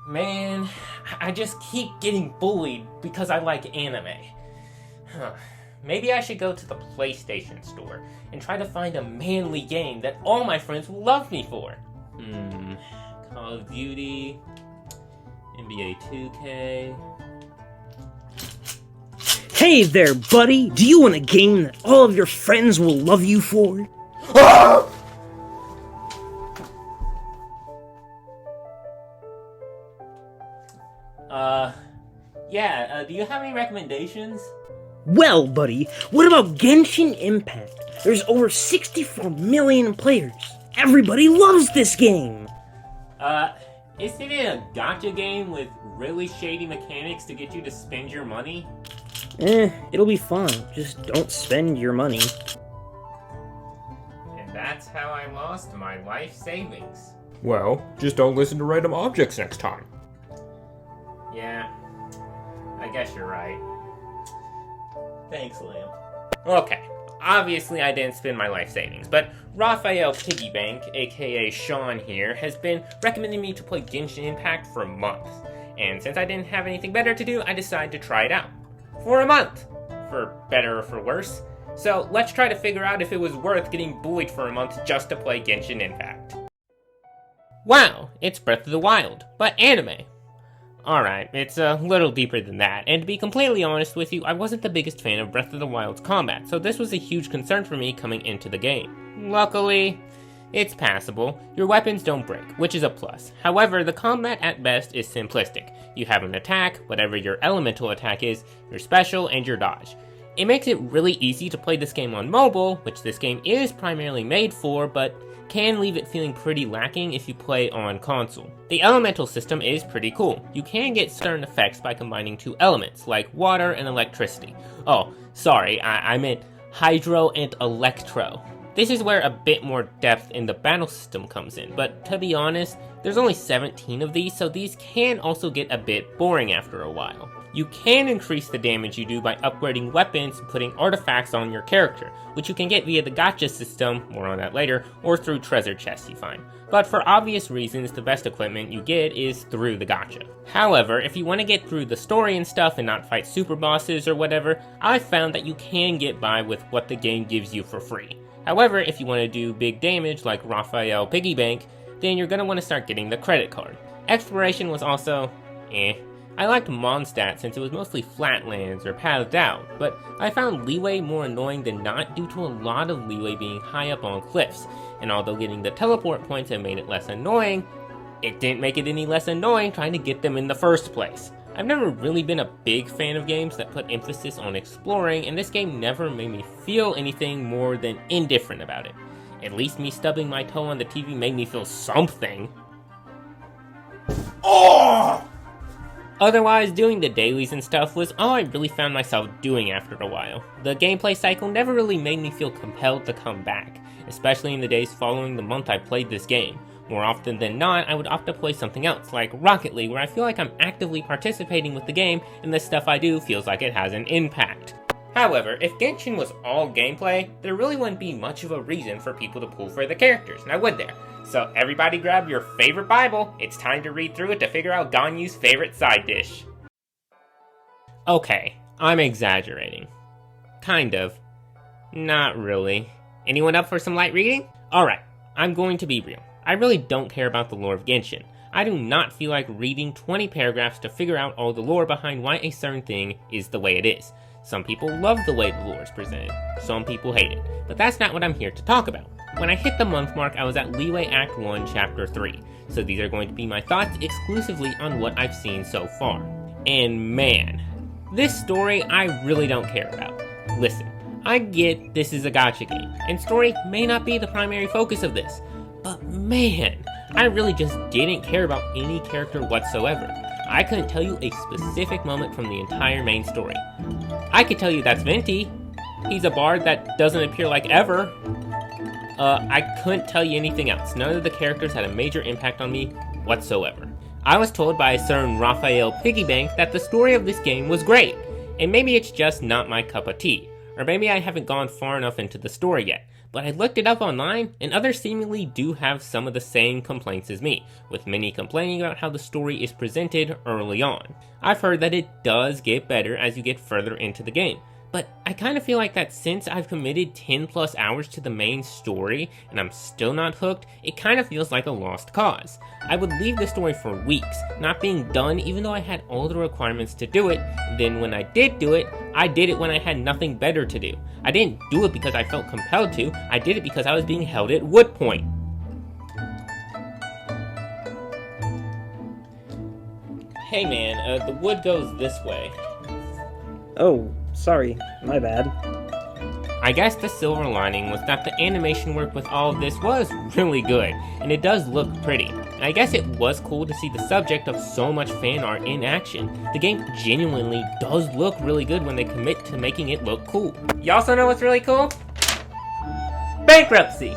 Man, I just keep getting bullied because I like anime. Maybe I should go to the PlayStation store and try to find a manly game that all my friends will love me for. Call of Duty, NBA 2K... Hey there, buddy! Do you want a game that all of your friends will love you for? Do you have any recommendations? Well, buddy, what about Genshin Impact? There's over 64 million players. Everybody loves this game! Isn't it a gacha game with really shady mechanics to get you to spend your money? It'll be fun. Just don't spend your money. And that's how I lost my life savings. Well, just don't listen to random objects next time. Yeah, I guess you're right. Thanks, Lamp. Okay, obviously I didn't spend my life savings, but Raphael Piggybank, aka Sean here, has been recommending me to play Genshin Impact for months. And since I didn't have anything better to do, I decided to try it out. For a month! For better or for worse. So let's try to figure out if it was worth getting bullied for a month just to play Genshin Impact. Wow, it's Breath of the Wild, but anime. Alright, it's a little deeper than that, and to be completely honest with you, I wasn't the biggest fan of Breath of the Wild's combat, so this was a huge concern for me coming into the game. Luckily, it's passable. Your weapons don't break, which is a plus. However, the combat at best is simplistic. You have an attack, whatever your elemental attack is, your special, and your dodge. It makes it really easy to play this game on mobile, which this game is primarily made for, but can leave it feeling pretty lacking if you play on console. The elemental system is pretty cool. You can get certain effects by combining two elements, like water and electricity. Oh, sorry, I meant hydro and electro. This is where a bit more depth in the battle system comes in, but to be honest, there's only 17 of these, so these can also get a bit boring after a while. You can increase the damage you do by upgrading weapons and putting artifacts on your character, which you can get via the Gacha System, more on that later, or through treasure chests you find. But for obvious reasons, the best equipment you get is through the Gacha. However, if you want to get through the story and stuff and not fight super bosses or whatever, I've found that you can get by with what the game gives you for free. However, if you want to do big damage like Raphael Piggybank, then you're going to want to start getting the credit card. Exploration was also I liked Mondstadt since it was mostly flatlands or pathed out, but I found leeway more annoying than not due to a lot of leeway being high up on cliffs, and although getting the teleport points had made it less annoying, it didn't make it any less annoying trying to get them in the first place. I've never really been a big fan of games that put emphasis on exploring, and this game never made me feel anything more than indifferent about it. At least me stubbing my toe on the TV made me feel something. Oh! Otherwise, doing the dailies and stuff was all I really found myself doing after a while. The gameplay cycle never really made me feel compelled to come back, especially in the days following the month I played this game. More often than not, I would opt to play something else, like Rocket League, where I feel like I'm actively participating with the game, and the stuff I do feels like it has an impact. However, if Genshin was all gameplay, there really wouldn't be much of a reason for people to pull for the characters, now would there? So everybody grab your favorite Bible, it's time to read through it to figure out Ganyu's favorite side dish. Okay, I'm exaggerating. Kind of. Not really. Anyone up for some light reading? Alright, I'm going to be real. I really don't care about the lore of Genshin. I do not feel like reading 20 paragraphs to figure out all the lore behind why a certain thing is the way it is. Some people love the way the lore is presented, some people hate it, but that's not what I'm here to talk about. When I hit the month mark, I was at Leeway Act 1, Chapter 3, so these are going to be my thoughts exclusively on what I've seen so far. And man, this story I really don't care about. Listen, I get this is a gacha game, and story may not be the primary focus of this, but man, I really just didn't care about any character whatsoever. I couldn't tell you a specific moment from the entire main story. I could tell you that's Venti. He's a bard that doesn't appear like ever. I couldn't tell you anything else. None of the characters had a major impact on me whatsoever. I was told by a certain Raphael Piggybank that the story of this game was great, and maybe it's just not my cup of tea, or maybe I haven't gone far enough into the story yet, but I looked it up online, and others seemingly do have some of the same complaints as me, with many complaining about how the story is presented early on. I've heard that it does get better as you get further into the game, but I kind of feel like that since I've committed 10 plus hours to the main story and I'm still not hooked, it kind of feels like a lost cause. I would leave the story for weeks, not being done even though I had all the requirements to do it. Then when I did do it, I did it when I had nothing better to do. I didn't do it because I felt compelled to, I did it because I was being held at wood point. Hey man, the wood goes this way. Oh, sorry, my bad. I guess the silver lining was that the animation work with all of this was really good, and it does look pretty. And I guess it was cool to see the subject of so much fan art in action. The game genuinely does look really good when they commit to making it look cool. You also know what's really cool? Bankruptcy!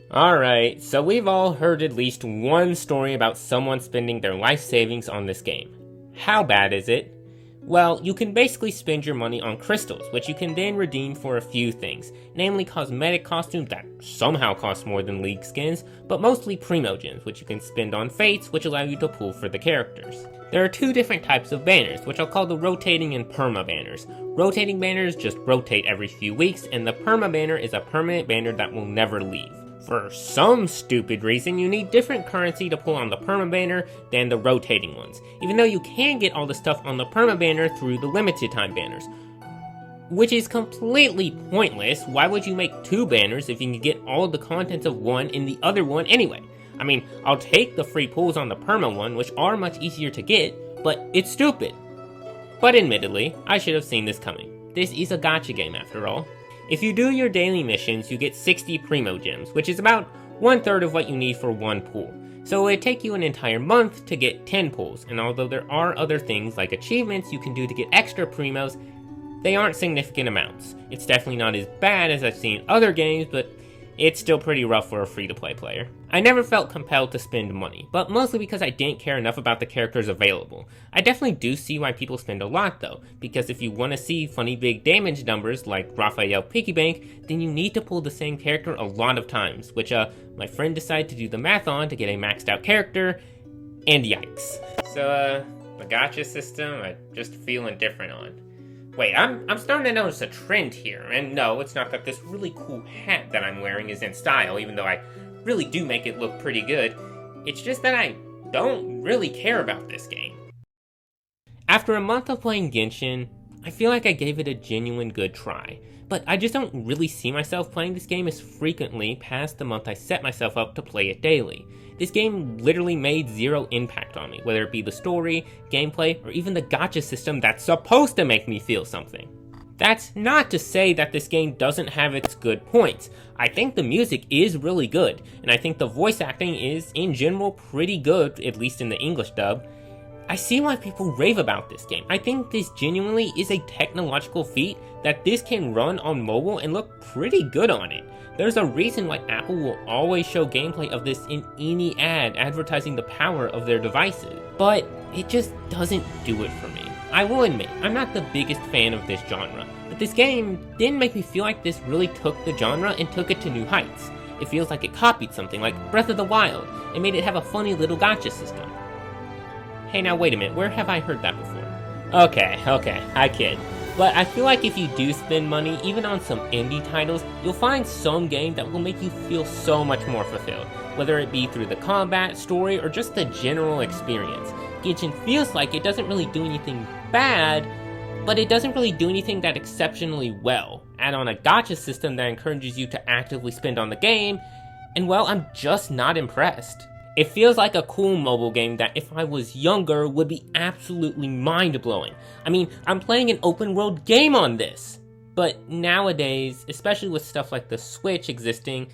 Alright, so we've all heard at least one story about someone spending their life savings on this game. How bad is it? Well, you can basically spend your money on crystals, which you can then redeem for a few things, namely cosmetic costumes that somehow cost more than League skins, but mostly Primogems, which you can spend on fates, which allow you to pull for the characters. There are two different types of banners, which I'll call the rotating and perma banners. Rotating banners just rotate every few weeks, and the perma banner is a permanent banner that will never leave. For some stupid reason, you need different currency to pull on the perma banner than the rotating ones, even though you can get all the stuff on the perma banner through the limited time banners. Which is completely pointless. Why would you make two banners if you can get all the contents of one in the other one anyway? I mean, I'll take the free pulls on the perma one, which are much easier to get, but it's stupid. But admittedly, I should have seen this coming. This is a gacha game after all. If you do your daily missions, you get 60 Primogems, which is about 1/3 of what you need for one pull. So it'd take you an entire month to get 10 pulls, and although there are other things like achievements you can do to get extra Primos, they aren't significant amounts. It's definitely not as bad as I've seen other games, but it's still pretty rough for a free-to-play player. I never felt compelled to spend money, but mostly because I didn't care enough about the characters available. I definitely do see why people spend a lot though, because if you want to see funny big damage numbers like Raphael Piggy Bank, then you need to pull the same character a lot of times, which my friend decided to do the math on to get a maxed out character, and yikes. So the gacha system, I'm just feeling different on. Wait, I'm starting to notice a trend here, and no, it's not that this really cool hat that I'm wearing is in style, even though I really do make it look pretty good. It's just that I don't really care about this game. After a month of playing Genshin, I feel like I gave it a genuine good try, but I just don't really see myself playing this game as frequently past the month I set myself up to play it daily. This game literally made zero impact on me, whether it be the story, gameplay, or even the gacha system that's supposed to make me feel something. That's not to say that this game doesn't have its good points. I think the music is really good, and I think the voice acting is, in general, pretty good, at least in the English dub. I see why people rave about this game. I think this genuinely is a technological feat that this can run on mobile and look pretty good on it. There's a reason why Apple will always show gameplay of this in any ad advertising the power of their devices. But it just doesn't do it for me. I will admit, I'm not the biggest fan of this genre, but this game didn't make me feel like this really took the genre and took it to new heights. It feels like it copied something like Breath of the Wild and made it have a funny little gacha system. Hey, now wait a minute, where have I heard that before? Okay, I kid. But I feel like if you do spend money, even on some indie titles, you'll find some game that will make you feel so much more fulfilled, whether it be through the combat, story, or just the general experience. Genshin feels like it doesn't really do anything bad, but it doesn't really do anything that exceptionally well. Add on a gacha system that encourages you to actively spend on the game, and well, I'm just not impressed. It feels like a cool mobile game that if I was younger would be absolutely mind-blowing. I mean, I'm playing an open world game on this. But nowadays, especially with stuff like the Switch existing,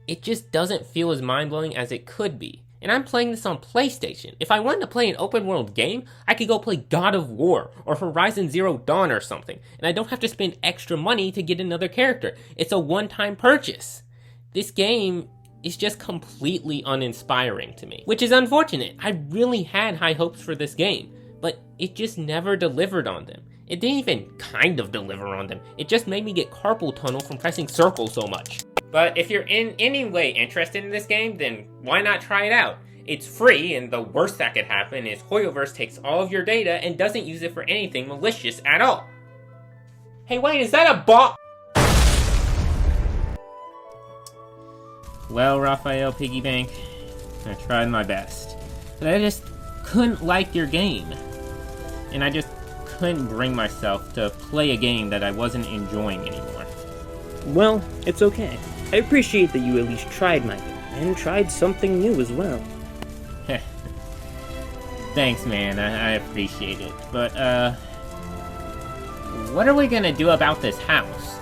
it just doesn't feel as mind-blowing as it could be. And I'm playing this on PlayStation. If I wanted to play an open world game, I could go play God of War or Horizon Zero Dawn or something. And I don't have to spend extra money to get another character. It's a one-time purchase. This game is just completely uninspiring to me, which is unfortunate. I really had high hopes for this game, but it just never delivered on them. It didn't even kind of deliver on them. It just made me get carpal tunnel from pressing circle so much. But if you're in any way interested in this game, then why not try it out? It's free, and the worst that could happen is Hoyoverse takes all of your data and doesn't use it for anything malicious at all. Hey, wait, is that a bot? Well, Raphael Piggybank, I tried my best. But I just couldn't like your game. And I just couldn't bring myself to play a game that I wasn't enjoying anymore. Well, it's okay. I appreciate that you at least tried my game, and tried something new as well. Thanks, man, I appreciate it. But, what are we gonna do about this house?